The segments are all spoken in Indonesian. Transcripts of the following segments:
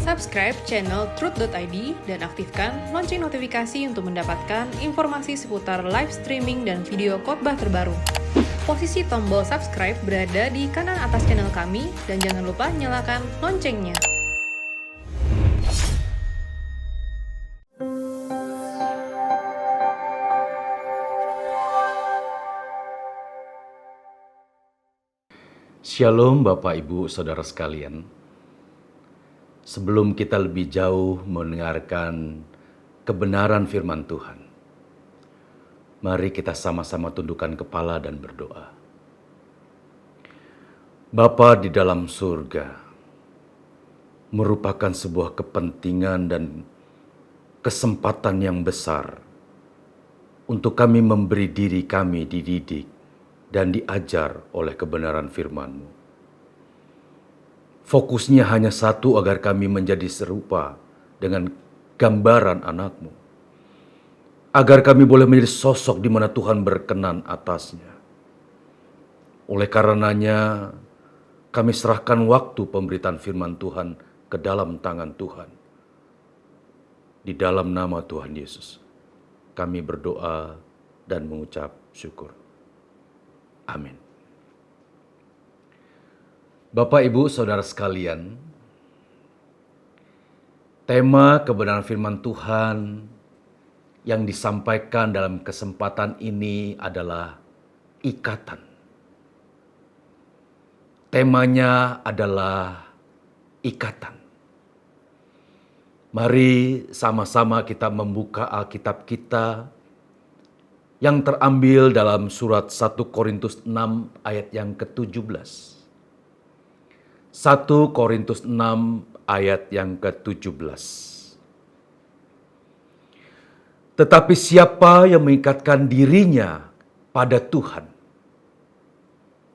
Subscribe channel Truth.id dan aktifkan lonceng notifikasi untuk mendapatkan informasi seputar live streaming dan video khotbah terbaru. Posisi tombol subscribe berada di kanan atas channel kami dan jangan lupa nyalakan loncengnya. Shalom Bapak Ibu Saudara sekalian. Sebelum kita lebih jauh mendengarkan kebenaran firman Tuhan, mari kita sama-sama tundukkan kepala dan berdoa. Bapa di dalam surga, merupakan sebuah kepentingan dan kesempatan yang besar untuk kami memberi diri kami dididik dan diajar oleh kebenaran firman-Mu. Fokusnya hanya satu, agar kami menjadi serupa dengan gambaran anak-Mu. Agar kami boleh menjadi sosok di mana Tuhan berkenan atasnya. Oleh karenanya, kami serahkan waktu pemberitaan firman Tuhan ke dalam tangan Tuhan. Di dalam nama Tuhan Yesus, kami berdoa dan mengucap syukur. Amin. Bapak, Ibu, Saudara sekalian, tema kebenaran firman Tuhan yang disampaikan dalam kesempatan ini adalah ikatan. Temanya adalah ikatan. Mari sama-sama kita membuka Alkitab kita yang terambil dalam surat 1 Korintus 6 ayat yang ke-17. 1 Korintus 6 ayat yang ke-17. Tetapi siapa yang mengikatkan dirinya pada Tuhan,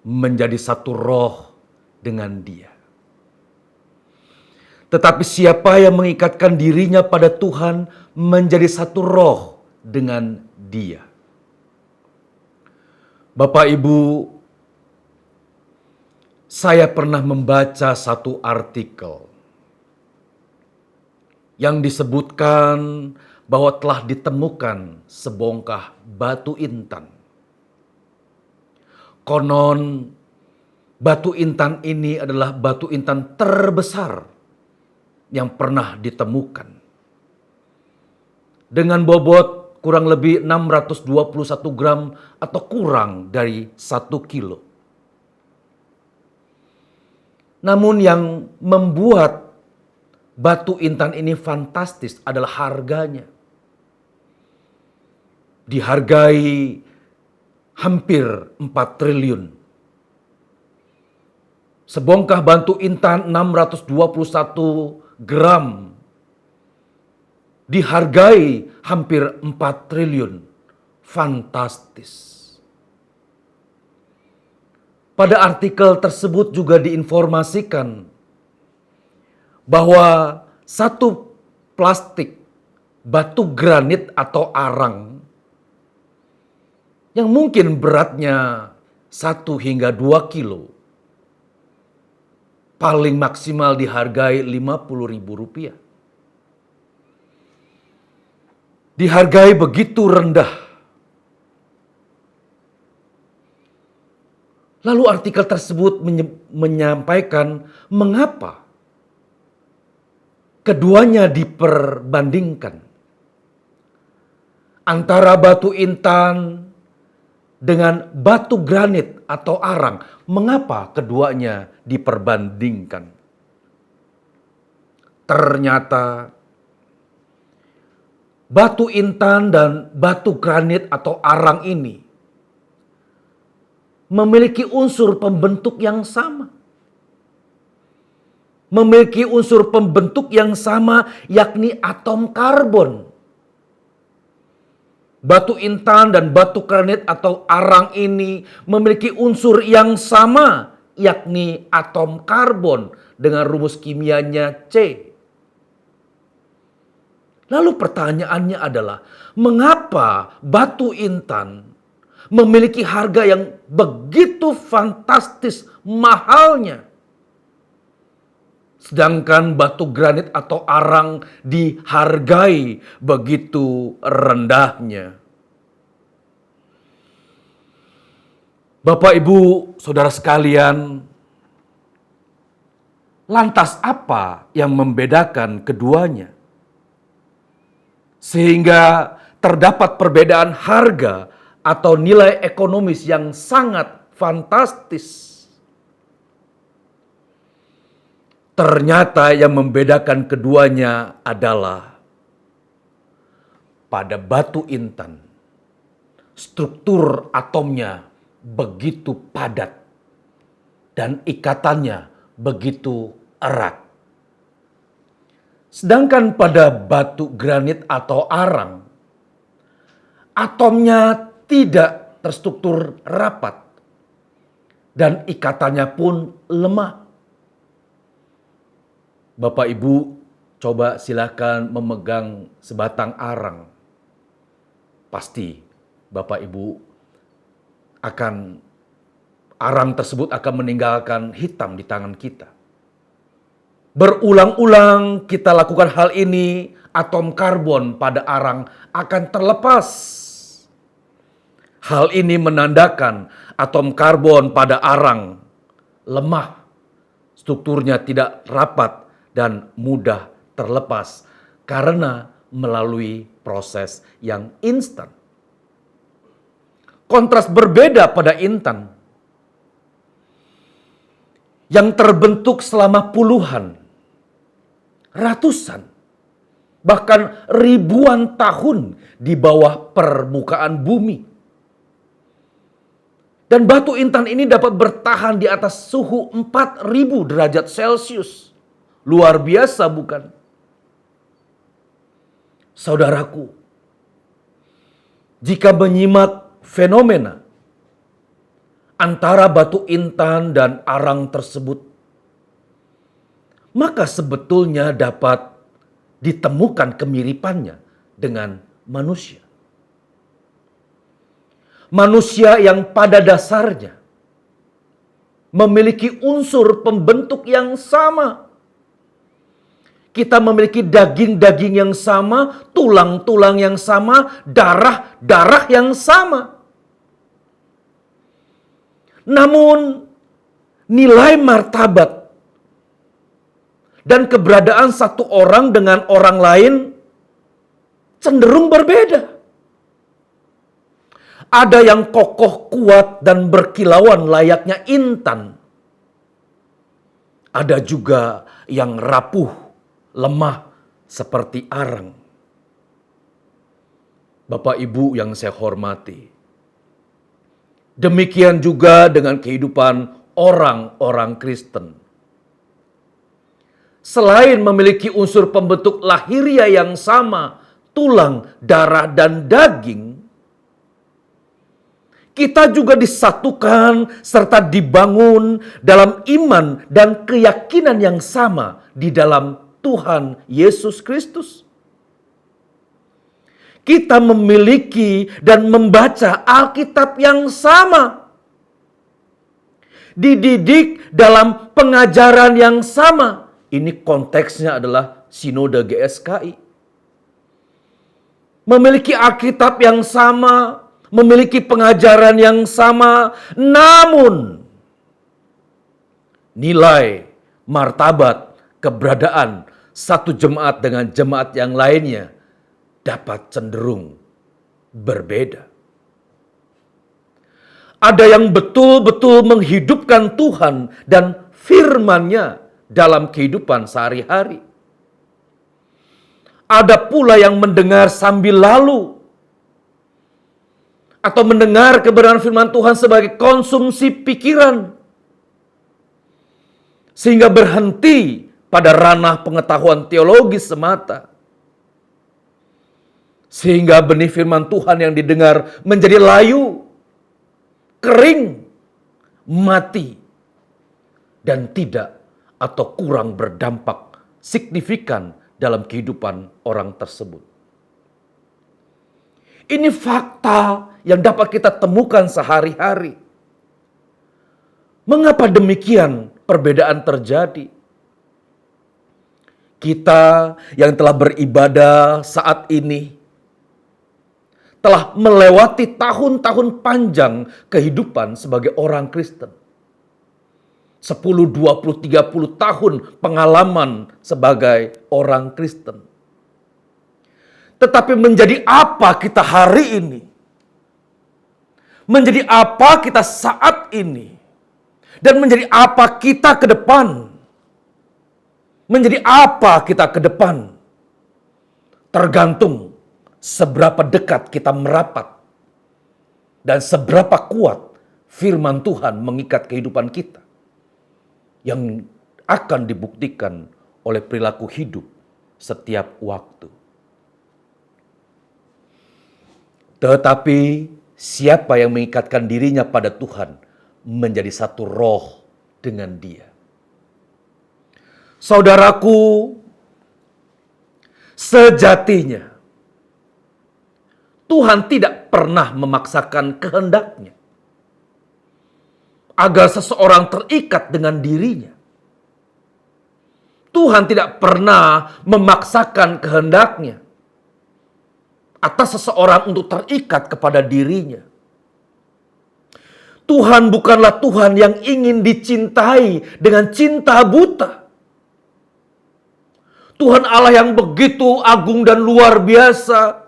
menjadi satu roh dengan Dia. Tetapi siapa yang mengikatkan dirinya pada Tuhan, menjadi satu roh dengan Dia. Bapak Ibu, saya pernah membaca satu artikel yang disebutkan bahwa telah ditemukan sebongkah batu intan. Konon batu intan ini adalah batu intan terbesar yang pernah ditemukan. Dengan bobot kurang lebih 621 gram atau kurang dari 1 kilo. Namun yang membuat batu intan ini fantastis adalah harganya. Dihargai hampir 4 triliun. Sebongkah batu intan 621 gram dihargai hampir 4 triliun. Fantastis. Pada artikel tersebut juga diinformasikan bahwa satu plastik batu granit atau arang yang mungkin beratnya 1 hingga 2 kilo paling maksimal dihargai Rp50.000. Dihargai begitu rendah. Lalu artikel tersebut menyampaikan mengapa keduanya diperbandingkan. Antara batu intan dengan batu granit atau arang. Mengapa keduanya diperbandingkan? Ternyata batu intan dan batu granit atau arang ini memiliki unsur pembentuk yang sama. Memiliki unsur pembentuk yang sama, yakni atom karbon. Batu intan dan batu granit atau arang ini memiliki unsur yang sama, yakni atom karbon dengan rumus kimianya C. Lalu pertanyaannya adalah, mengapa batu intan memiliki harga yang begitu fantastis mahalnya? sedangkan batu granit atau arang dihargai begitu rendahnya. Bapak, Ibu, Saudara sekalian, lantas apa yang membedakan keduanya? Sehingga terdapat perbedaan harga atau nilai ekonomis yang sangat fantastis. Ternyata yang membedakan keduanya adalah pada batu intan, struktur atomnya begitu padat dan ikatannya begitu erat. Sedangkan pada batu granit atau arang, atomnya tidak terstruktur rapat dan ikatannya pun lemah. Bapak Ibu, coba silakan memegang sebatang arang. Pasti Bapak Ibu arang tersebut akan meninggalkan hitam di tangan kita. Berulang-ulang kita lakukan hal ini, atom karbon pada arang akan terlepas. Hal ini menandakan atom karbon pada arang lemah, strukturnya tidak rapat dan mudah terlepas karena melalui proses yang instan. Kontras berbeda pada intan yang terbentuk selama puluhan, ratusan, bahkan ribuan tahun di bawah permukaan bumi. Dan batu intan ini dapat bertahan di atas suhu 4.000 derajat Celcius. Luar biasa bukan? Saudaraku, jika menyimak fenomena antara batu intan dan arang tersebut, maka sebetulnya dapat ditemukan kemiripannya dengan manusia. Manusia yang pada dasarnya memiliki unsur pembentuk yang sama. Kita memiliki daging-daging yang sama, tulang-tulang yang sama, darah-darah yang sama. Namun nilai martabat dan keberadaan satu orang dengan orang lain cenderung berbeda. Ada yang kokoh, kuat, dan berkilauan layaknya intan. Ada juga yang rapuh, lemah seperti arang. Bapak Ibu yang saya hormati, demikian juga dengan kehidupan orang-orang Kristen. Selain memiliki unsur pembentuk lahiriah yang sama, tulang, darah, dan daging, kita juga disatukan serta dibangun dalam iman dan keyakinan yang sama di dalam Tuhan Yesus Kristus. Kita memiliki dan membaca Alkitab yang sama. Dididik dalam pengajaran yang sama. Ini konteksnya adalah Sinode GSKI. Memiliki Alkitab yang sama, memiliki pengajaran yang sama, namun nilai, martabat, keberadaan satu jemaat dengan jemaat yang lainnya dapat cenderung berbeda. Ada yang betul-betul menghidupkan Tuhan dan firman-Nya dalam kehidupan sehari-hari. Ada pula yang mendengar sambil lalu atau mendengar kebenaran firman Tuhan sebagai konsumsi pikiran sehingga berhenti pada ranah pengetahuan teologis semata. Sehingga benih firman Tuhan yang didengar menjadi layu, kering, mati, dan tidak atau kurang berdampak signifikan dalam kehidupan orang tersebut. Ini fakta yang dapat kita temukan sehari-hari. Mengapa demikian perbedaan terjadi? Kita yang telah beribadah saat ini telah melewati tahun-tahun panjang kehidupan sebagai orang Kristen. 10, 20, 30 tahun pengalaman sebagai orang Kristen. Tetapi menjadi apa kita hari ini? Menjadi apa kita saat ini? Dan menjadi apa kita ke depan? Menjadi apa kita ke depan? Tergantung seberapa dekat kita merapat dan seberapa kuat firman Tuhan mengikat kehidupan kita, yang akan dibuktikan oleh perilaku hidup setiap waktu. Tetapi siapa yang mengikatkan dirinya pada Tuhan menjadi satu roh dengan Dia. Saudaraku, sejatinya Tuhan tidak pernah memaksakan kehendaknya agar seseorang terikat dengan dirinya. Tuhan tidak pernah memaksakan kehendaknya atas seseorang untuk terikat kepada dirinya. Tuhan bukanlah Tuhan yang ingin dicintai dengan cinta buta. Tuhan Allah yang begitu agung dan luar biasa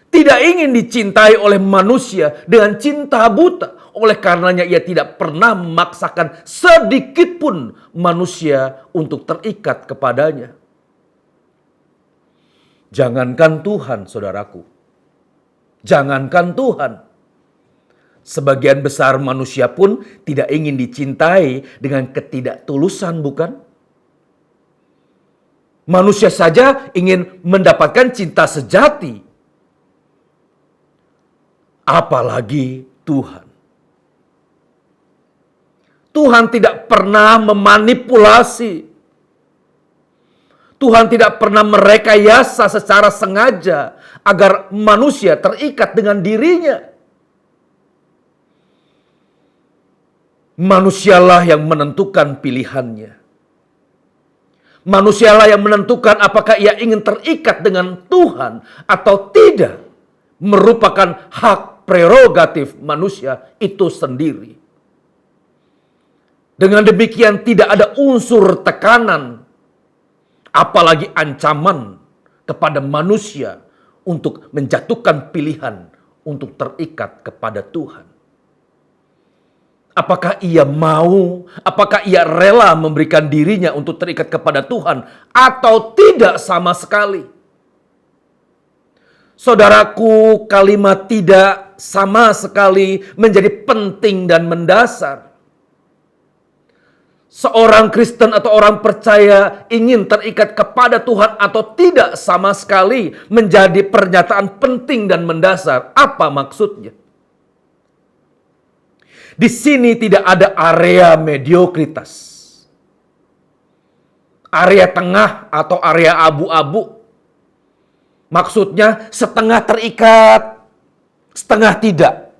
tidak ingin dicintai oleh manusia dengan cinta buta. Oleh karenanya ia tidak pernah memaksakan sedikit pun manusia untuk terikat kepadanya. Jangankan Tuhan, saudaraku. Jangankan Tuhan. Sebagian besar manusia pun tidak ingin dicintai dengan ketidaktulusan, bukan? Manusia saja ingin mendapatkan cinta sejati. Apalagi Tuhan. Tuhan tidak pernah memanipulasi. Tuhan tidak pernah merekayasa secara sengaja agar manusia terikat dengan dirinya. Manusialah yang menentukan pilihannya. Manusialah yang menentukan apakah ia ingin terikat dengan Tuhan atau tidak. Merupakan hak prerogatif manusia itu sendiri. Dengan demikian tidak ada unsur tekanan, apalagi ancaman kepada manusia untuk menjatuhkan pilihan untuk terikat kepada Tuhan. Apakah ia mau, apakah ia rela memberikan dirinya untuk terikat kepada Tuhan atau tidak sama sekali? Saudaraku, kalimat tidak sama sekali menjadi penting dan mendasar. Seorang Kristen atau orang percaya ingin terikat kepada Tuhan atau tidak sama sekali menjadi pernyataan penting dan mendasar. Apa maksudnya? Di sini tidak ada area mediokritas, area tengah atau area abu-abu. Maksudnya setengah terikat, setengah tidak.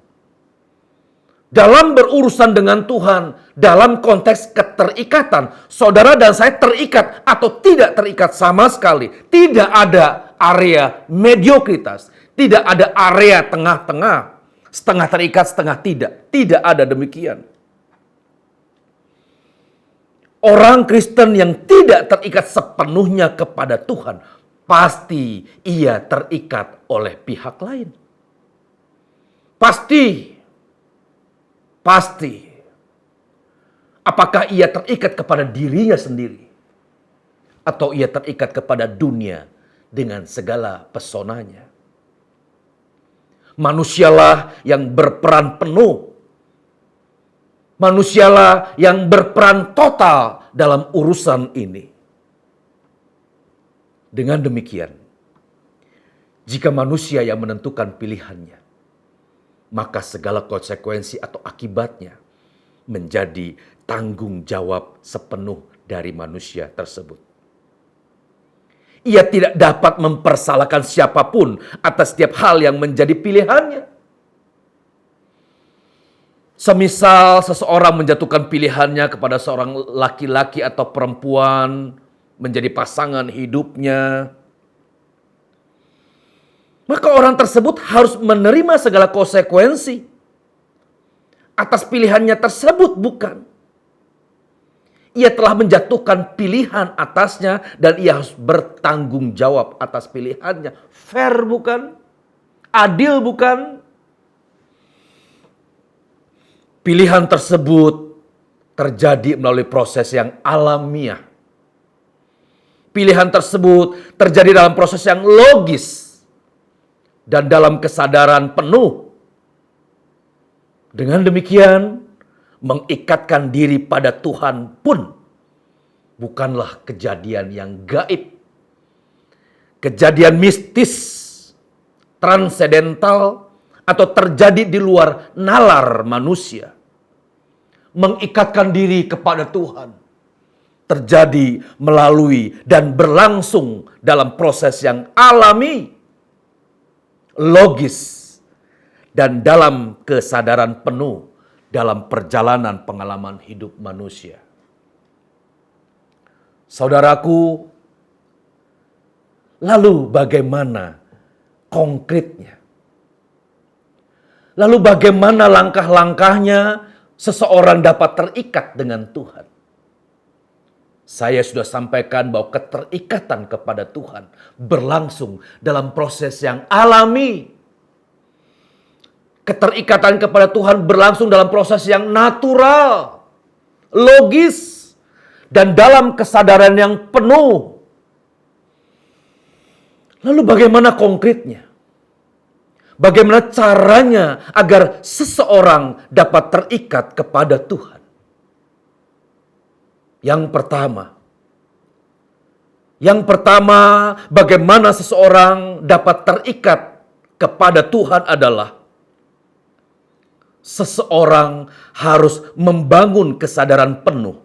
Dalam berurusan dengan Tuhan, dalam konteks keterikatan, saudara dan saya terikat atau tidak terikat sama sekali. Tidak ada area mediokritas, tidak ada area tengah-tengah. Setengah terikat, setengah tidak. Tidak ada demikian. Orang Kristen yang tidak terikat sepenuhnya kepada Tuhan, pasti ia terikat oleh pihak lain. Pasti. Apakah ia terikat kepada dirinya sendiri? Atau ia terikat kepada dunia dengan segala pesonanya? Manusialah yang berperan penuh. Manusialah yang berperan total dalam urusan ini. Dengan demikian, jika manusia yang menentukan pilihannya, maka segala konsekuensi atau akibatnya menjadi tanggung jawab sepenuh dari manusia tersebut. Ia tidak dapat mempersalahkan siapapun atas setiap hal yang menjadi pilihannya. Semisal seseorang menjatuhkan pilihannya kepada seorang laki-laki atau perempuan menjadi pasangan hidupnya, maka orang tersebut harus menerima segala konsekuensi atas pilihannya tersebut, bukan? Ia telah menjatuhkan pilihan atasnya dan ia harus bertanggung jawab atas pilihannya. Fair bukan? Adil bukan? Pilihan tersebut terjadi melalui proses yang alamiah. Pilihan tersebut terjadi dalam proses yang logis dan dalam kesadaran penuh. Dengan demikian, mengikatkan diri pada Tuhan pun bukanlah kejadian yang gaib. Kejadian mistis, transendental, atau terjadi di luar nalar manusia. Mengikatkan diri kepada Tuhan terjadi melalui dan berlangsung dalam proses yang alami, logis, dan dalam kesadaran penuh dalam perjalanan pengalaman hidup manusia. Saudaraku, lalu bagaimana konkretnya? Lalu bagaimana langkah-langkahnya seseorang dapat terikat dengan Tuhan? Saya sudah sampaikan bahwa keterikatan kepada Tuhan berlangsung dalam proses yang alami. Keterikatan kepada Tuhan berlangsung dalam proses yang natural, logis, dan dalam kesadaran yang penuh. Lalu bagaimana konkretnya? Bagaimana caranya agar seseorang dapat terikat kepada Tuhan? Yang pertama, bagaimana seseorang dapat terikat kepada Tuhan adalah seseorang harus membangun kesadaran penuh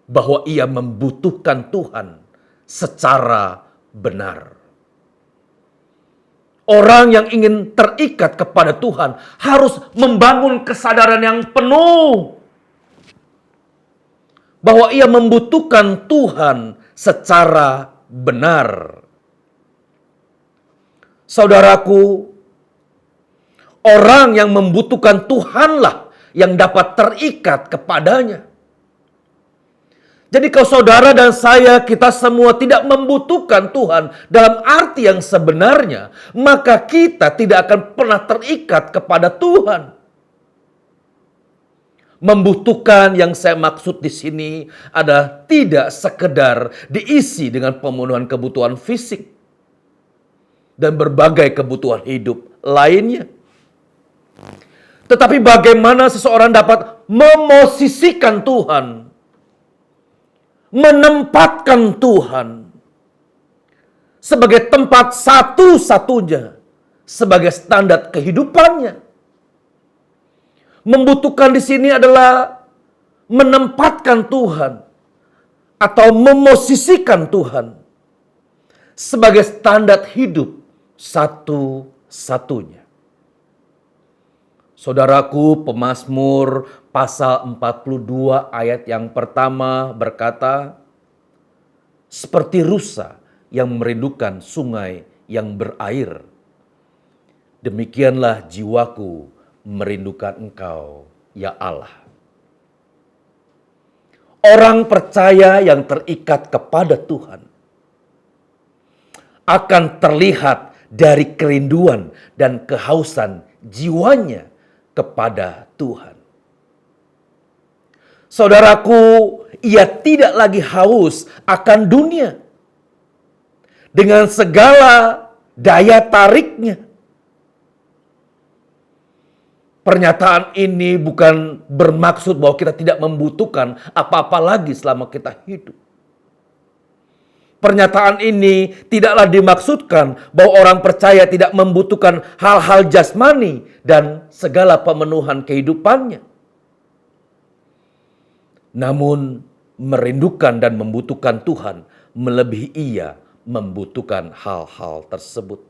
bahwa ia membutuhkan Tuhan secara benar. Orang yang ingin terikat kepada Tuhan harus membangun kesadaran yang penuh bahwa ia membutuhkan Tuhan secara benar. Saudaraku, orang yang membutuhkan Tuhanlah yang dapat terikat kepadanya. Jadi kalau saudara dan saya, kita semua tidak membutuhkan Tuhan dalam arti yang sebenarnya, maka kita tidak akan pernah terikat kepada Tuhan. Membutuhkan yang saya maksud di sini adalah tidak sekedar diisi dengan pemenuhan kebutuhan fisik dan berbagai kebutuhan hidup lainnya. Tetapi bagaimana seseorang dapat memosisikan Tuhan, menempatkan Tuhan sebagai tempat satu-satunya, sebagai standar kehidupannya. Membutuhkan di sini adalah menempatkan Tuhan atau memosisikan Tuhan sebagai standar hidup satu-satunya. Saudaraku, Pemazmur pasal 42 ayat yang pertama berkata, seperti rusa yang merindukan sungai yang berair, demikianlah jiwaku merindukan Engkau, ya Allah. Orang percaya yang terikat kepada Tuhan akan terlihat dari kerinduan dan kehausan jiwanya kepada Tuhan. Saudaraku, ia tidak lagi haus akan dunia dengan segala daya tariknya. Pernyataan ini bukan bermaksud bahwa kita tidak membutuhkan apa-apa lagi selama kita hidup. Pernyataan ini tidaklah dimaksudkan bahwa orang percaya tidak membutuhkan hal-hal jasmani dan segala pemenuhan kehidupannya. Namun merindukan dan membutuhkan Tuhan melebihi ia membutuhkan hal-hal tersebut.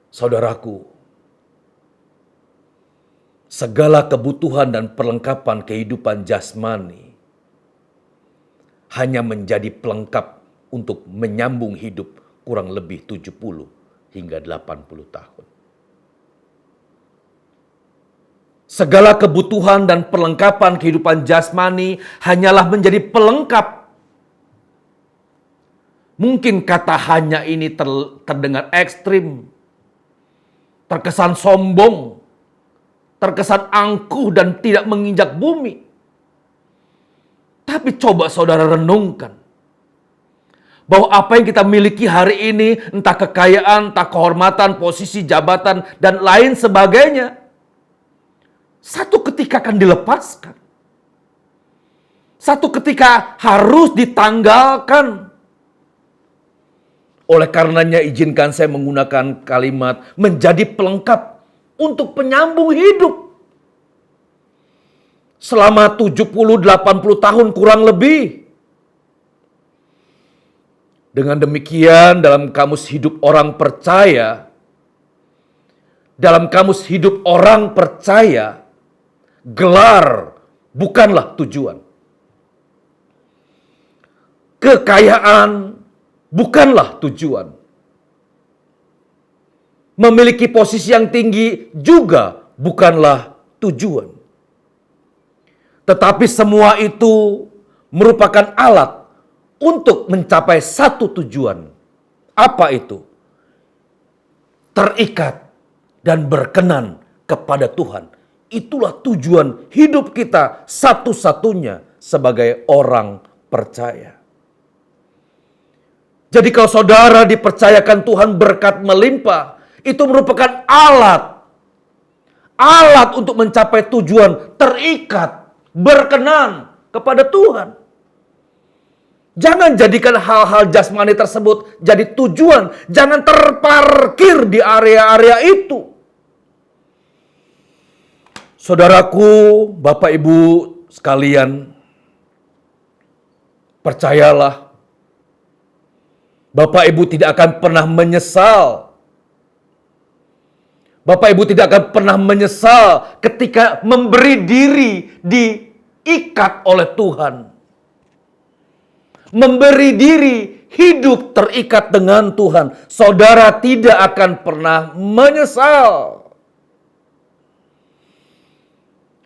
Saudaraku, segala kebutuhan dan perlengkapan kehidupan jasmani hanya menjadi pelengkap untuk menyambung hidup kurang lebih 70 hingga 80 tahun. Segala kebutuhan dan perlengkapan kehidupan jasmani hanyalah menjadi pelengkap. Mungkin kata hanya ini terdengar ekstrim, terkesan sombong, terkesan angkuh dan tidak menginjak bumi. Tapi coba saudara renungkan, bahwa apa yang kita miliki hari ini, entah kekayaan, entah kehormatan, posisi, jabatan, dan lain sebagainya, satu ketika akan dilepaskan. Satu ketika harus ditanggalkan. Oleh karenanya izinkan saya menggunakan kalimat menjadi pelengkap untuk penyambung hidup. Selama 70-80 tahun kurang lebih. Dengan demikian dalam kamus hidup orang percaya, gelar bukanlah tujuan. Kekayaan bukanlah tujuan. Memiliki posisi yang tinggi juga bukanlah tujuan. Tetapi semua itu merupakan alat untuk mencapai satu tujuan. Apa itu? Terikat dan berkenan kepada Tuhan. Itulah tujuan hidup kita satu-satunya sebagai orang percaya. Jadi kalau saudara dipercayakan Tuhan berkat melimpah, itu merupakan alat untuk mencapai tujuan, terikat, berkenan kepada Tuhan. Jangan jadikan hal-hal jasmani tersebut jadi tujuan. Jangan terparkir di area-area itu. Saudaraku, Bapak Ibu sekalian, percayalah, Bapak Ibu tidak akan pernah menyesal. Bapak Ibu tidak akan pernah menyesal ketika memberi diri diikat oleh Tuhan. Memberi diri hidup terikat dengan Tuhan. Saudara tidak akan pernah menyesal.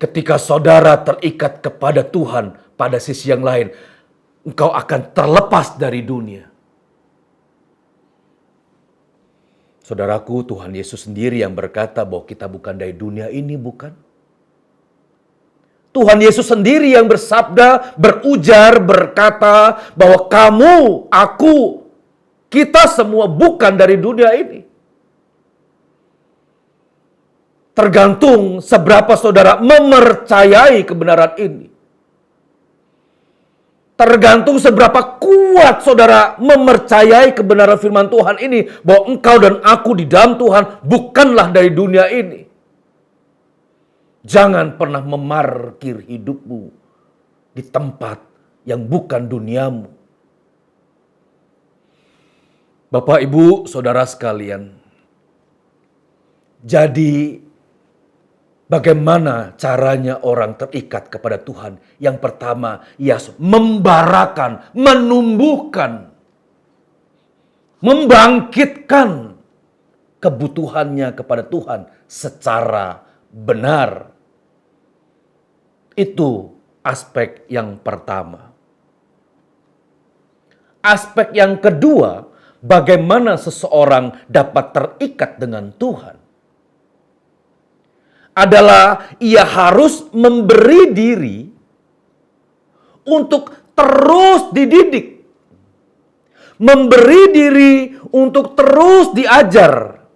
Ketika saudara terikat kepada Tuhan, pada sisi yang lain, engkau akan terlepas dari dunia. Saudaraku, Tuhan Yesus sendiri yang berkata bahwa kita bukan dari dunia ini, bukan? Tuhan Yesus sendiri yang bersabda, berujar, berkata bahwa kamu, aku, kita semua bukan dari dunia ini. Tergantung seberapa saudara mempercayai kebenaran ini. Tergantung seberapa kuat saudara mempercayai kebenaran firman Tuhan ini. Bahwa engkau dan aku di dalam Tuhan bukanlah dari dunia ini. Jangan pernah memarkir hidupmu di tempat yang bukan duniamu. Bapak, Ibu, Saudara sekalian. Jadi, bagaimana caranya orang terikat kepada Tuhan? Yang pertama, ia membarakan, menumbuhkan, membangkitkan kebutuhannya kepada Tuhan secara benar. Itu aspek yang pertama. Aspek yang kedua, bagaimana seseorang dapat terikat dengan Tuhan? Adalah ia harus memberi diri untuk terus dididik. Memberi diri untuk terus diajar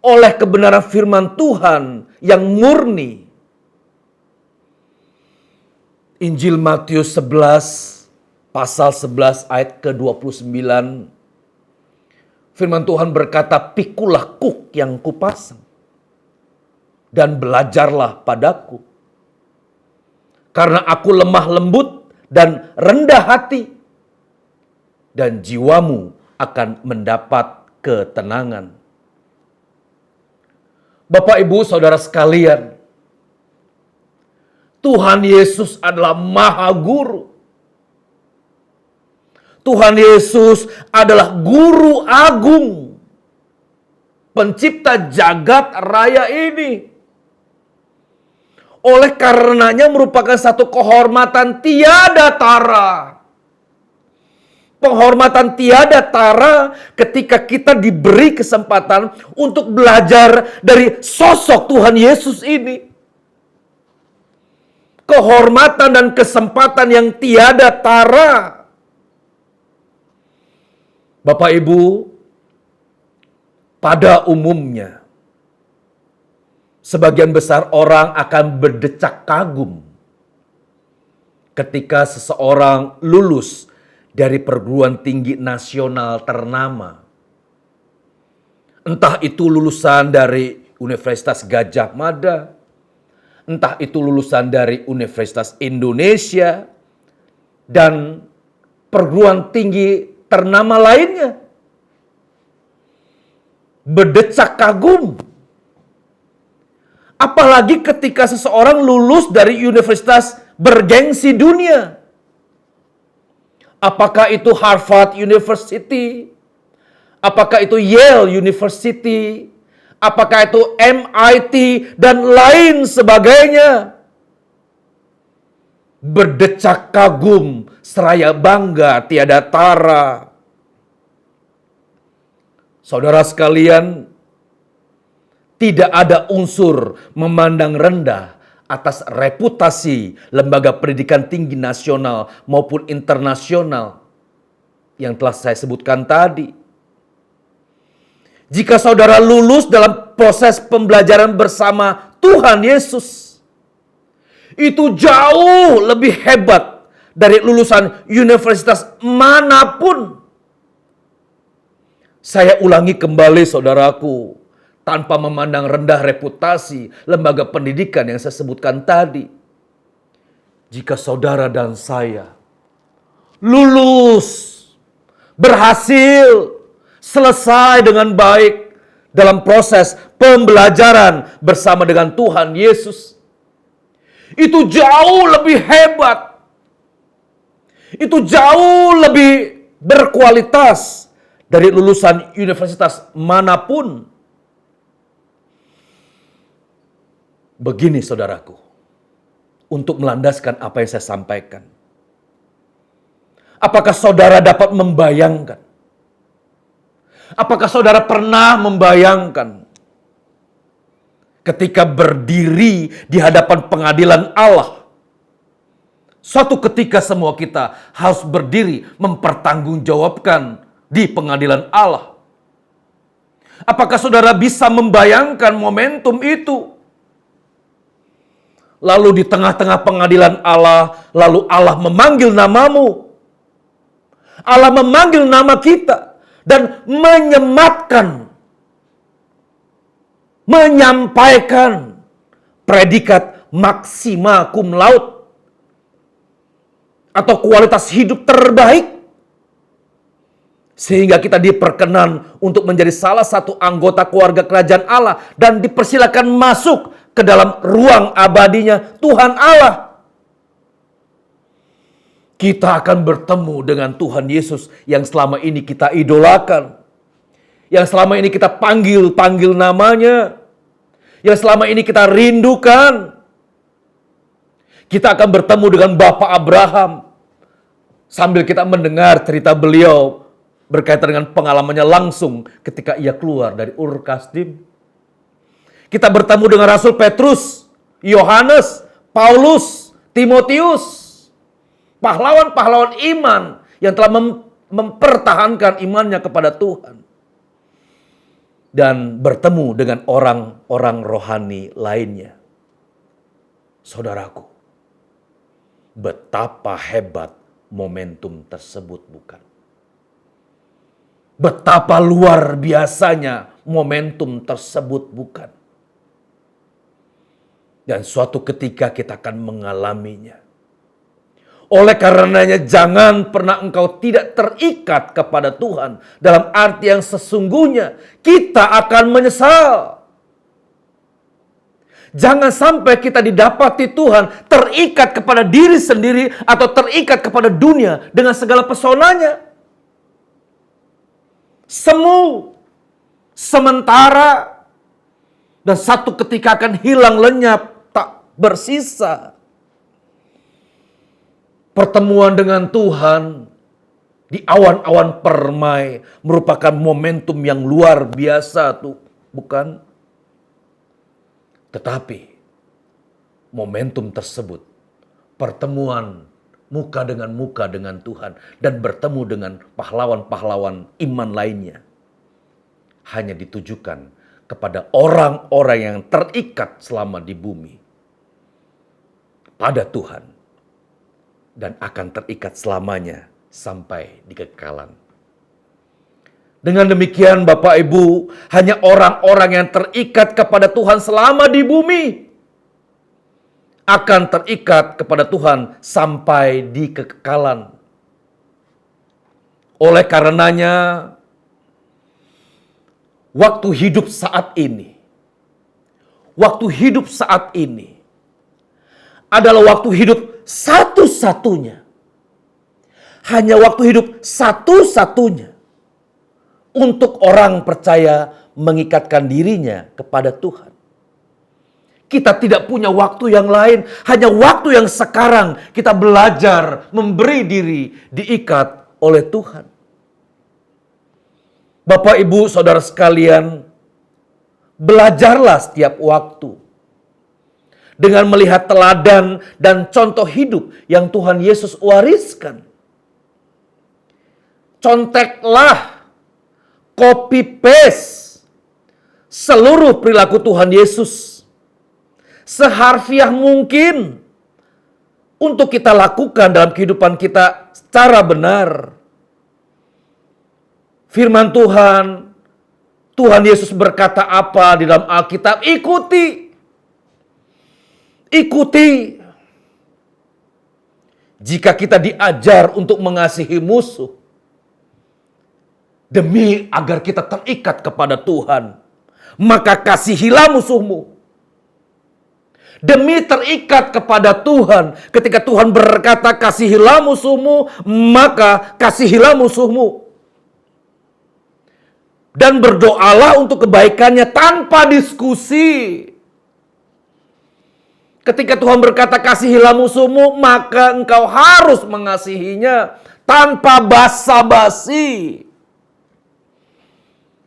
oleh kebenaran firman Tuhan yang murni. Injil Matius 11, pasal 11 ayat ke-29. Firman Tuhan berkata, "Pikulah kuk yang kupasang, dan belajarlah padaku. Karena aku lemah lembut dan rendah hati, dan jiwamu akan mendapat ketenangan." Bapak, Ibu, Saudara sekalian, Tuhan Yesus adalah Maha Guru. Tuhan Yesus adalah guru agung, pencipta jagat raya ini. Oleh karenanya merupakan satu kehormatan tiada tara. Penghormatan tiada tara ketika kita diberi kesempatan untuk belajar dari sosok Tuhan Yesus ini. Kehormatan dan kesempatan yang tiada tara. Bapak Ibu, pada umumnya sebagian besar orang akan berdecak kagum ketika seseorang lulus dari perguruan tinggi nasional ternama. Entah itu lulusan dari Universitas Gadjah Mada, entah itu lulusan dari Universitas Indonesia, dan perguruan tinggi ternama lainnya. Berdecak kagum. Apalagi ketika seseorang lulus dari universitas bergengsi dunia. Apakah itu Harvard University? Apakah itu Yale University? Apakah itu MIT dan lain sebagainya? Berdecak kagum, seraya bangga tiada tara. Saudara sekalian, tidak ada unsur memandang rendah atas reputasi lembaga pendidikan tinggi nasional maupun internasional yang telah saya sebutkan tadi. Jika saudara lulus dalam proses pembelajaran bersama Tuhan Yesus, itu jauh lebih hebat dari lulusan universitas manapun. Saya ulangi kembali saudaraku, tanpa memandang rendah reputasi lembaga pendidikan yang saya sebutkan tadi. Jika saudara dan saya lulus, berhasil, selesai dengan baik dalam proses pembelajaran bersama dengan Tuhan Yesus, itu jauh lebih hebat. Itu jauh lebih berkualitas dari lulusan universitas manapun. Begini saudaraku, untuk melandaskan apa yang saya sampaikan. Apakah saudara dapat membayangkan? Apakah saudara pernah membayangkan ketika berdiri di hadapan pengadilan Allah? Suatu ketika semua kita harus berdiri mempertanggungjawabkan di pengadilan Allah. Apakah saudara bisa membayangkan momentum itu? Lalu di tengah-tengah pengadilan Allah, lalu Allah memanggil namamu. Allah memanggil nama kita dan menyematkan, menyampaikan predikat maksima cum laude atau kualitas hidup terbaik. Sehingga kita diperkenan untuk menjadi salah satu anggota keluarga kerajaan Allah dan dipersilakan masuk ke dalam ruang abadinya Tuhan Allah. Kita akan bertemu dengan Tuhan Yesus yang selama ini kita idolakan. Yang selama ini kita panggil namanya. Yang selama ini kita rindukan. Kita akan bertemu dengan Bapak Abraham. Sambil kita mendengar cerita beliau berkaitan dengan pengalamannya langsung ketika ia keluar dari Ur Kasdim. Kita bertemu dengan Rasul Petrus, Yohanes, Paulus, Timotius. Pahlawan-pahlawan iman yang telah mempertahankan imannya kepada Tuhan. Dan bertemu dengan orang-orang rohani lainnya. Saudaraku, betapa hebat momentum tersebut bukan? Betapa luar biasanya momentum tersebut bukan? Dan suatu ketika kita akan mengalaminya. Oleh karenanya jangan pernah engkau tidak terikat kepada Tuhan. Dalam arti yang sesungguhnya kita akan menyesal. Jangan sampai kita didapati Tuhan terikat kepada diri sendiri atau terikat kepada dunia dengan segala pesonanya. semu, sementara, dan satu ketika akan hilang lenyap, tak bersisa. Pertemuan dengan Tuhan di awan-awan permai merupakan momentum yang luar biasa tuh, bukan? Tetapi momentum tersebut, pertemuan muka dengan Tuhan dan bertemu dengan pahlawan-pahlawan iman lainnya, hanya ditujukan kepada orang-orang yang terikat selama di bumi pada Tuhan dan akan terikat selamanya sampai di kekekalan. Dengan demikian Bapak Ibu, hanya orang-orang yang terikat kepada Tuhan selama di bumi akan terikat kepada Tuhan sampai di kekekalan. Oleh karenanya, waktu hidup saat ini adalah waktu hidup satu-satunya. Hanya waktu hidup satu-satunya untuk orang percaya mengikatkan dirinya kepada Tuhan. Kita tidak punya waktu yang lain, hanya waktu yang sekarang kita belajar memberi diri diikat oleh Tuhan. Bapak, Ibu, Saudara sekalian, belajarlah setiap waktu dengan melihat teladan dan contoh hidup yang Tuhan Yesus wariskan. Conteklah, copy paste seluruh perilaku Tuhan Yesus seharfiah mungkin untuk kita lakukan dalam kehidupan kita secara benar. Firman Tuhan Yesus berkata apa di dalam Alkitab? Ikuti. Jika kita diajar untuk mengasihi musuh, demi agar kita terikat kepada Tuhan, maka kasihilah musuhmu. Demi terikat kepada Tuhan, ketika Tuhan berkata kasihilah musuhmu, maka kasihilah musuhmu. Dan berdoalah untuk kebaikannya tanpa diskusi. Ketika Tuhan berkata kasihilah musuhmu, maka engkau harus mengasihinya tanpa basa-basi.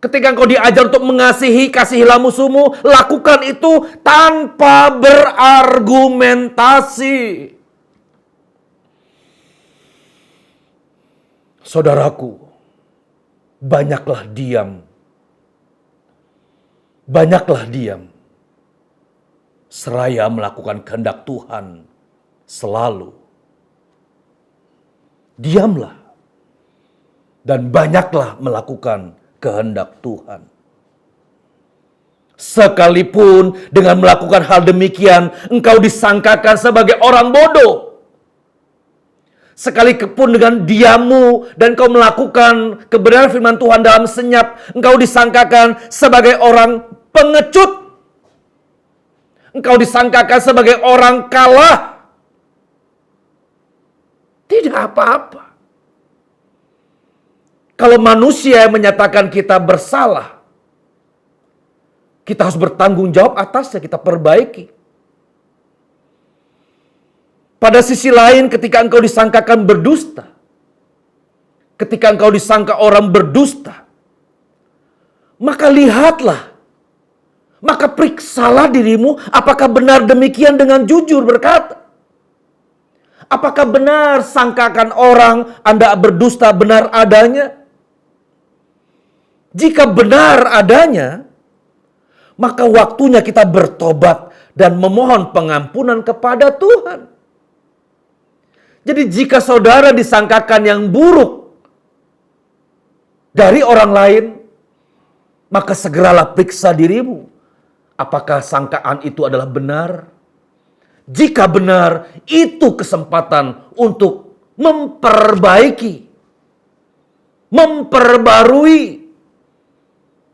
Ketika engkau diajar untuk mengasihi, kasihilah musuhmu, lakukan itu tanpa berargumentasi. Saudaraku, banyaklah diam. Seraya melakukan kehendak Tuhan selalu. Diamlah. Dan banyaklah melakukan kehendak Tuhan. Sekalipun dengan melakukan hal demikian, engkau disangkakan sebagai orang bodoh. Sekalipun dengan diammu dan kau melakukan kebenaran firman Tuhan dalam senyap, engkau disangkakan sebagai orang pengecut. Engkau disangkakan sebagai orang kalah. Tidak apa-apa. Kalau manusia yang menyatakan kita bersalah, kita harus bertanggung jawab atasnya, kita perbaiki. Pada sisi lain, ketika engkau disangkakan berdusta, ketika engkau disangka orang berdusta, maka lihatlah, maka periksalah dirimu, apakah benar demikian dengan jujur berkata. Apakah benar sangkakan orang Anda berdusta benar adanya? Jika benar adanya, maka waktunya kita bertobat dan memohon pengampunan kepada Tuhan. Jadi jika saudara disangkakan yang buruk dari orang lain, maka segeralah periksa dirimu. Apakah sangkaan itu adalah benar? Jika benar, itu kesempatan untuk memperbaiki, memperbarui,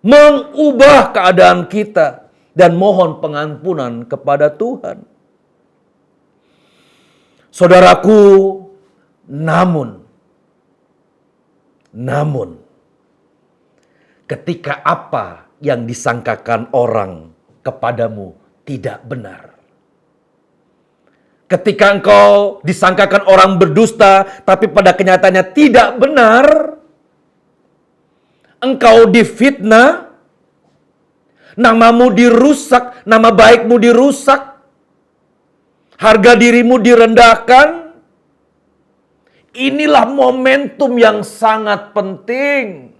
mengubah keadaan kita dan mohon pengampunan kepada Tuhan. Saudaraku, namun ketika apa yang disangkakan orang kepadamu tidak benar. Ketika engkau disangkakan orang berdusta, tapi pada kenyataannya tidak benar, engkau difitnah, namamu dirusak, nama baikmu dirusak, harga dirimu direndahkan. Inilah momentum yang sangat penting.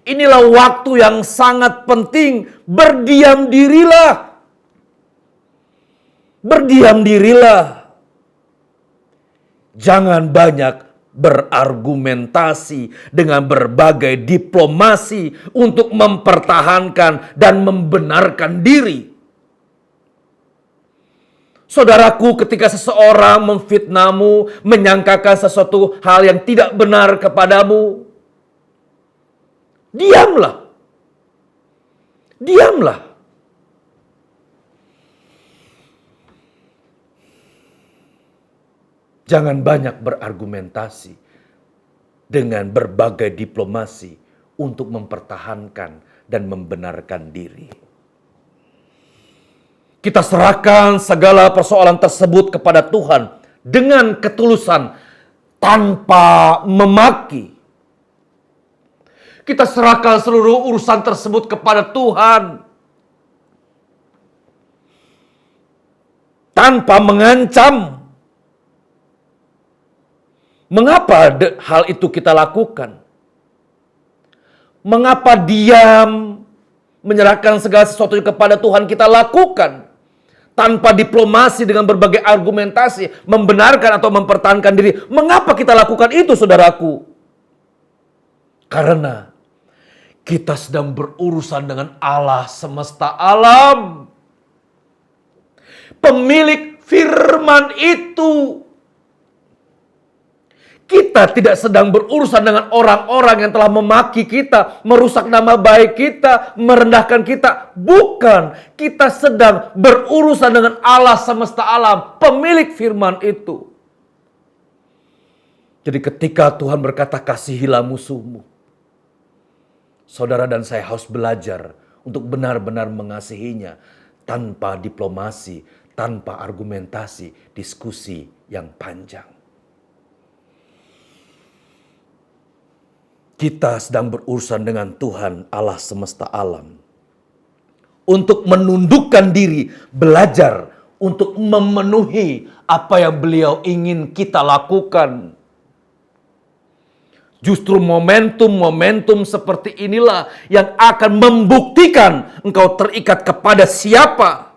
Inilah waktu yang sangat penting. Berdiam dirilah. Berdiam dirilah. Jangan banyak berargumentasi dengan berbagai diplomasi untuk mempertahankan dan membenarkan diri. Saudaraku, ketika seseorang memfitnahmu, menyangkakan sesuatu hal yang tidak benar kepadamu, diamlah. Diamlah. Jangan banyak berargumentasi dengan berbagai diplomasi untuk mempertahankan dan membenarkan diri. Kita serahkan segala persoalan tersebut kepada Tuhan dengan ketulusan tanpa memaki. Kita serahkan seluruh urusan tersebut kepada Tuhan tanpa mengancam. Mengapa hal itu kita lakukan? Mengapa diam, menyerahkan segala sesuatu kepada Tuhan kita lakukan? Tanpa diplomasi dengan berbagai argumentasi, membenarkan atau mempertahankan diri. Mengapa kita lakukan itu, saudaraku? Karena kita sedang berurusan dengan Allah semesta alam. Pemilik firman itu. Kita tidak sedang berurusan dengan orang-orang yang telah memaki kita, merusak nama baik kita, merendahkan kita. Bukan, kita sedang berurusan dengan Allah semesta alam, pemilik firman itu. Jadi ketika Tuhan berkata, kasihilah musuhmu, saudara dan saya harus belajar untuk benar-benar mengasihinya tanpa diplomasi, tanpa argumentasi, diskusi yang panjang. Kita sedang berurusan dengan Tuhan Allah semesta alam. Untuk menundukkan diri, belajar untuk memenuhi apa yang beliau ingin kita lakukan. Justru momentum-momentum seperti inilah yang akan membuktikan engkau terikat kepada siapa.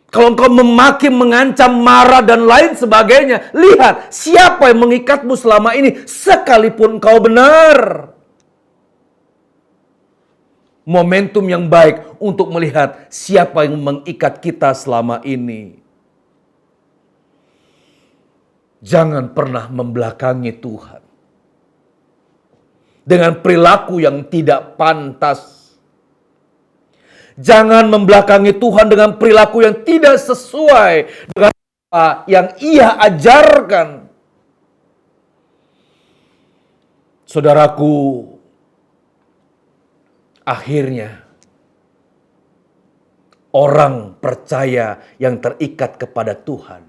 Kalau engkau memaki, mengancam, marah, dan lain sebagainya, lihat siapa yang mengikatmu selama ini, sekalipun engkau benar. Momentum yang baik untuk melihat siapa yang mengikat kita selama ini. Jangan pernah membelakangi Tuhan dengan perilaku yang tidak pantas. Jangan membelakangi Tuhan dengan perilaku yang tidak sesuai dengan apa yang Ia ajarkan. Saudaraku, akhirnya orang percaya yang terikat kepada Tuhan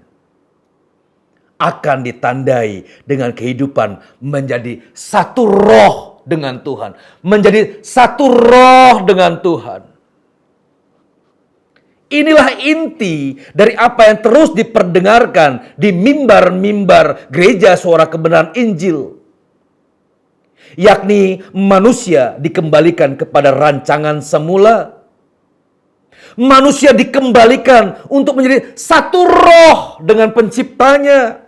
akan ditandai dengan kehidupan menjadi satu roh dengan Tuhan. Menjadi satu roh dengan Tuhan. Inilah inti dari apa yang terus diperdengarkan di mimbar-mimbar gereja suara kebenaran Injil. Yakni manusia dikembalikan kepada rancangan semula. Manusia dikembalikan untuk menjadi satu roh dengan penciptanya.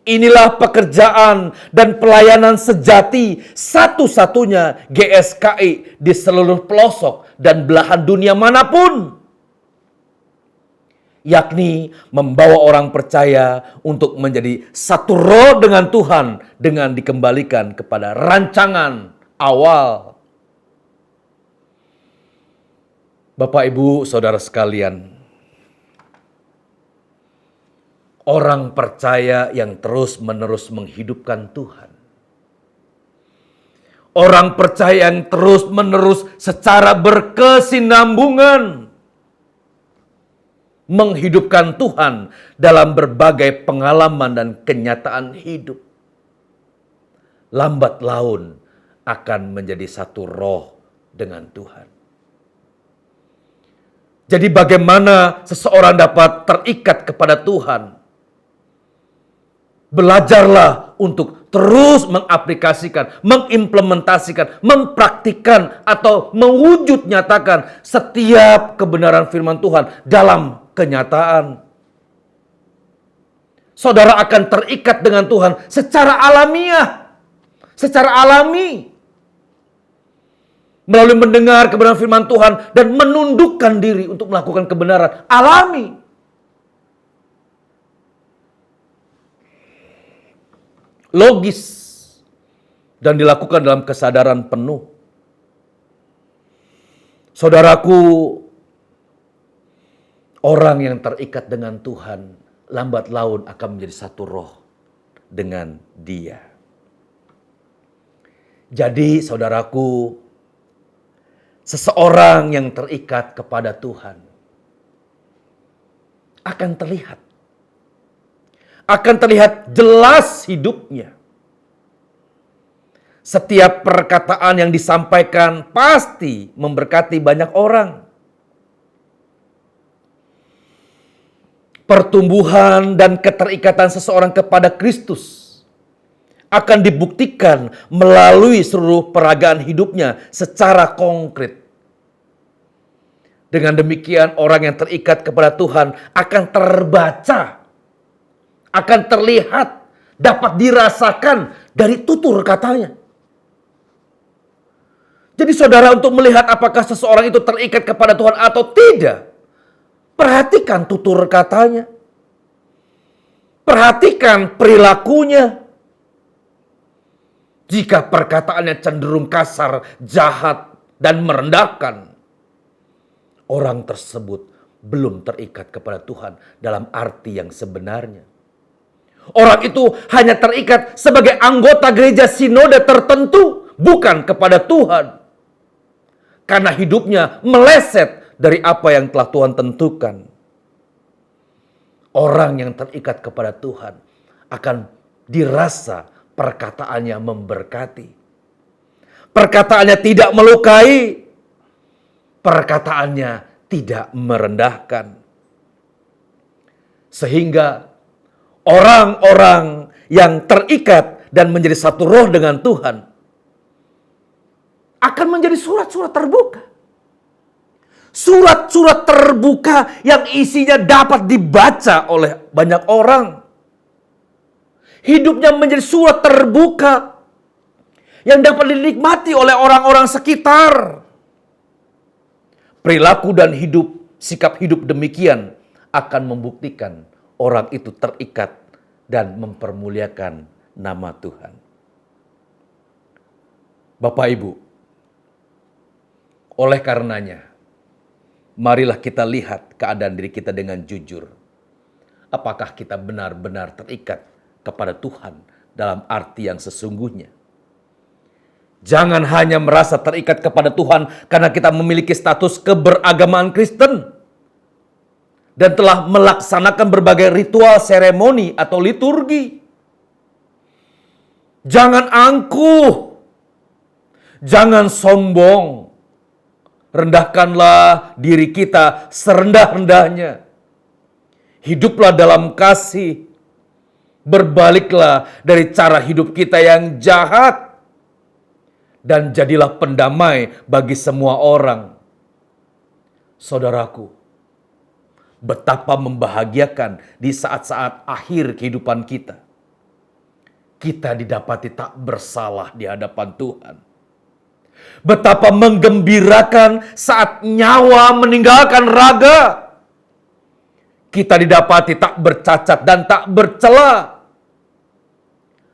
Inilah pekerjaan dan pelayanan sejati satu-satunya GSKI di seluruh pelosok dan belahan dunia manapun. Yakni membawa orang percaya untuk menjadi satu roh dengan Tuhan dengan dikembalikan kepada rancangan awal. Bapak, Ibu, Saudara sekalian, orang percaya yang terus-menerus menghidupkan Tuhan Orang percaya yang terus-menerus secara berkesinambungan menghidupkan Tuhan dalam berbagai pengalaman dan kenyataan hidup. Lambat laun akan menjadi satu roh dengan Tuhan. Jadi bagaimana seseorang dapat terikat kepada Tuhan? Belajarlah untuk terus mengaplikasikan, mengimplementasikan, mempraktikkan atau mewujud nyatakan setiap kebenaran firman Tuhan dalam kenyataan. Saudara akan terikat dengan Tuhan secara alamiah, secara alami. Melalui mendengar kebenaran firman Tuhan dan menundukkan diri untuk melakukan kebenaran alami. Logis dan dilakukan dalam kesadaran penuh. Saudaraku, orang yang terikat dengan Tuhan lambat laun akan menjadi satu roh dengan Dia. Jadi saudaraku, seseorang yang terikat kepada Tuhan akan terlihat. Akan terlihat jelas hidupnya. Setiap perkataan yang disampaikan pasti memberkati banyak orang. Pertumbuhan dan keterikatan seseorang kepada Kristus akan dibuktikan melalui seluruh peragaan hidupnya secara konkret. Dengan demikian orang yang terikat kepada Tuhan akan terbaca, akan terlihat, dapat dirasakan dari tutur katanya. Jadi saudara, untuk melihat apakah seseorang itu terikat kepada Tuhan atau tidak, perhatikan tutur katanya. Perhatikan perilakunya. Jika perkataannya cenderung kasar, jahat, dan merendahkan, orang tersebut belum terikat kepada Tuhan dalam arti yang sebenarnya. Orang itu hanya terikat sebagai anggota gereja sinode tertentu, bukan kepada Tuhan. Karena hidupnya meleset dari apa yang telah Tuhan tentukan. Orang yang terikat kepada Tuhan akan dirasa perkataannya memberkati. Perkataannya tidak melukai. Perkataannya tidak merendahkan. Sehingga orang-orang yang terikat dan menjadi satu roh dengan Tuhan akan menjadi surat-surat terbuka. Surat-surat terbuka yang isinya dapat dibaca oleh banyak orang. Hidupnya menjadi surat terbuka yang dapat dinikmati oleh orang-orang sekitar. Perilaku dan sikap hidup demikian akan membuktikan orang itu terikat dan mempermuliakan nama Tuhan. Bapak Ibu, oleh karenanya, marilah kita lihat keadaan diri kita dengan jujur. Apakah kita benar-benar terikat kepada Tuhan dalam arti yang sesungguhnya? Jangan hanya merasa terikat kepada Tuhan karena kita memiliki status keberagamaan Kristen dan telah melaksanakan berbagai ritual, seremoni, atau liturgi. Jangan angkuh. Jangan sombong. Rendahkanlah diri kita serendah-rendahnya. Hiduplah dalam kasih. Berbaliklah dari cara hidup kita yang jahat. Dan jadilah pendamai bagi semua orang. Saudaraku, betapa membahagiakan di saat-saat akhir kehidupan kita. Kita didapati tak bersalah di hadapan Tuhan. Betapa menggembirakan saat nyawa meninggalkan raga. Kita didapati tak bercacat dan tak bercela.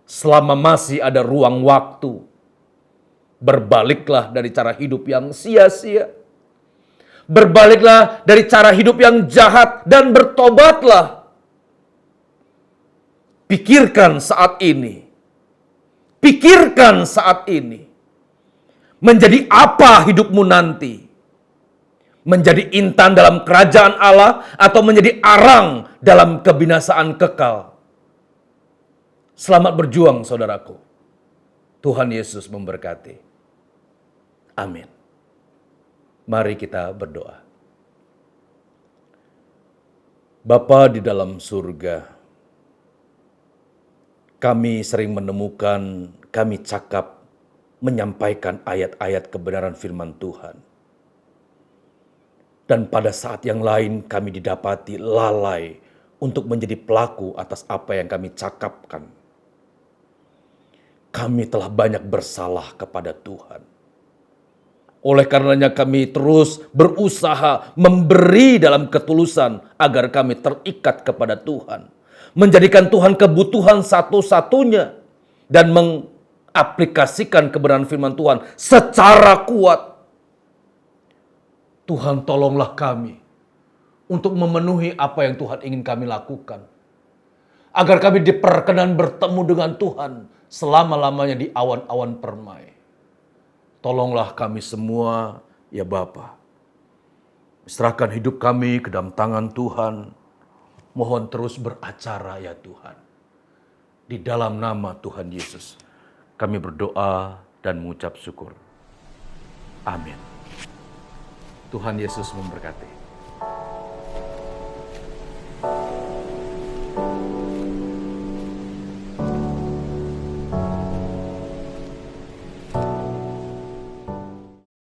Selama masih ada ruang waktu, berbaliklah dari cara hidup yang sia-sia. Berbaliklah dari cara hidup yang jahat dan bertobatlah. Pikirkan saat ini. Pikirkan saat ini. Menjadi apa hidupmu nanti? Menjadi intan dalam kerajaan Allah atau menjadi arang dalam kebinasaan kekal? Selamat berjuang, saudaraku. Tuhan Yesus memberkati. Amin. Mari kita berdoa. Bapa di dalam surga, kami sering menemukan, kami cakap, menyampaikan ayat-ayat kebenaran firman Tuhan. Dan pada saat yang lain kami didapati lalai untuk menjadi pelaku atas apa yang kami cakapkan. Kami telah banyak bersalah kepada Tuhan. Oleh karenanya kami terus berusaha memberi dalam ketulusan agar kami terikat kepada Tuhan. Menjadikan Tuhan kebutuhan satu-satunya dan aplikasikan kebenaran firman Tuhan secara kuat. Tuhan, tolonglah kami untuk memenuhi apa yang Tuhan ingin kami lakukan. Agar kami diperkenan bertemu dengan Tuhan selama-lamanya di awan-awan permai. Tolonglah kami semua, ya Bapa. Serahkan hidup kami ke dalam tangan Tuhan. Mohon terus beracara, ya Tuhan. Di dalam nama Tuhan Yesus, kami berdoa dan mengucap syukur. Amin. Tuhan Yesus memberkati.